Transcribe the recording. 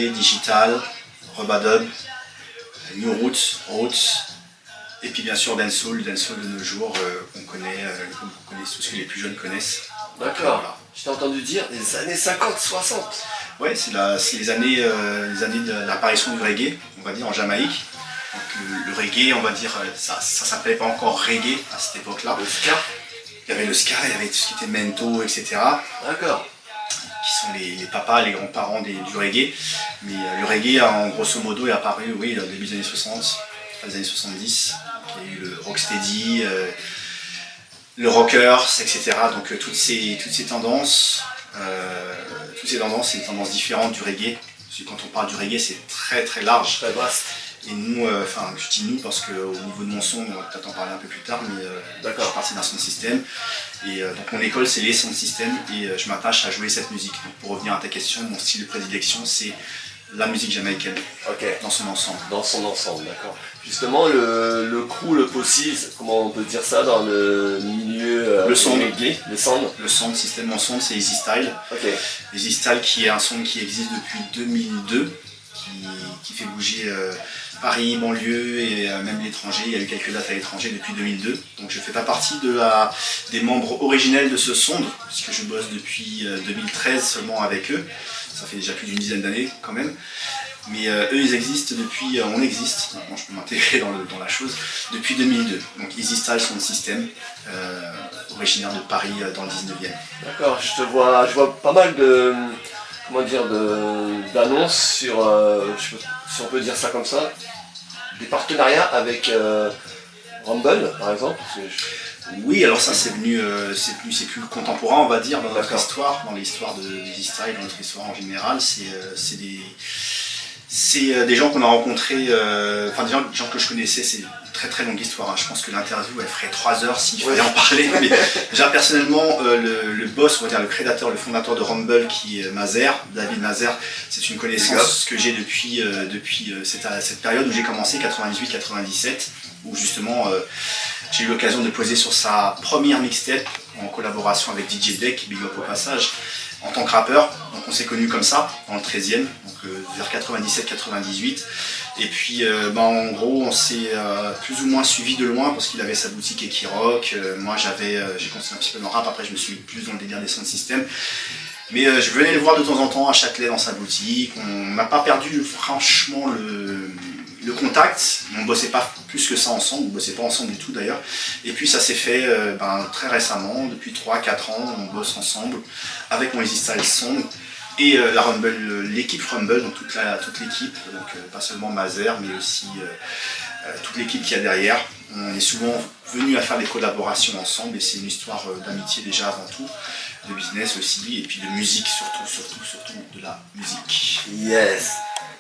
digital, Rubadub, New Roots, et puis bien sûr dancehall de nos jours qu'on connaît, tous ceux que les plus jeunes connaissent. D'accord, voilà. Je t'ai entendu dire les années 50-60. Ouais, c'est les années de l'apparition du reggae, on va dire, en Jamaïque. Donc le reggae, on va dire, ça s'appelait pas encore reggae à cette époque-là. Le ska. Il y avait le ska, il y avait tout ce qui était mento, etc. D'accord. Qui sont les papas, les grands-parents du reggae. Mais le reggae, en grosso modo, est apparu, oui, au début des années 60, les années 70. Il y a eu le rocksteady, le rockers, etc. Donc toutes ces tendances, c'est des tendances différentes du reggae. Parce que quand on parle du reggae, c'est très très large. Très vaste. Et nous, je dis nous parce qu'au niveau de mon son, on va peut-être en parler un peu plus tard, mais je suis parti d'un sound system. Et donc mon école, c'est les sound systems et je m'attache à jouer cette musique. Donc pour revenir à ta question, mon style de prédilection, c'est la musique jamaïcaine, dans son ensemble. Dans son ensemble, d'accord. Justement, le crew, le posse, comment on peut dire ça dans le milieu le son reggae, le sound. Le sound system, mon son, c'est Easy Style. Okay. Easy Style qui est un son qui existe depuis 2002, qui fait bouger Paris, banlieue et même l'étranger. Il y a eu quelques dates à l'étranger depuis 2002. Donc je ne fais pas partie des membres originels de ce son, puisque je bosse depuis 2013 seulement avec eux. Ça fait déjà plus d'une dizaine d'années quand même. Mais eux, ils existent depuis, on existe, maintenant je peux m'intégrer dans la chose, depuis 2002. Donc Easy Style Sound System, originaire de Paris dans le 19e. D'accord, je vois pas mal de, d'annonces sur, si on peut dire ça comme ça, des partenariats avec Rumble par exemple. Oui, alors ça c'est c'est plus contemporain, on va dire, dans notre histoire, dans l'histoire de Easy Style, dans notre histoire en général. C'est des gens qu'on a rencontrés, des gens que je connaissais, c'est une très très longue histoire. Hein. Je pense que l'interview elle ferait 3 heures s'il fallait en parler. Mais déjà personnellement, le boss, on va dire le créateur, le fondateur de Rumble, qui est Mazer, David Mazer, c'est une connaissance que j'ai depuis cette période où j'ai commencé, 98-97, où justement j'ai eu l'occasion de poser sur sa première mixtape en collaboration avec DJ Deck, big up au passage, en tant que rappeur. Donc on s'est connus comme ça, dans le 13e, donc vers 97-98. Et puis en gros on s'est plus ou moins suivi de loin parce qu'il avait sa boutique Ekirock. Moi j'ai continué un petit peu dans le rap, après je me suis mis plus dans le délire des sound systems. Mais je venais le voir de temps en temps à Châtelet dans sa boutique. On n'a pas perdu franchement le contact, on ne bossait pas plus que ça ensemble, on ne bossait pas ensemble du tout d'ailleurs. Et puis ça s'est fait très récemment, depuis 3-4 ans, on bosse ensemble avec mon Easy Style Song et la Rumble, l'équipe Rumble, donc toute l'équipe, donc pas seulement Mazer, mais aussi toute l'équipe qu'il y a derrière. On est souvent venus à faire des collaborations ensemble et c'est une histoire d'amitié déjà avant tout, de business aussi, et puis de musique surtout de la musique. Yes.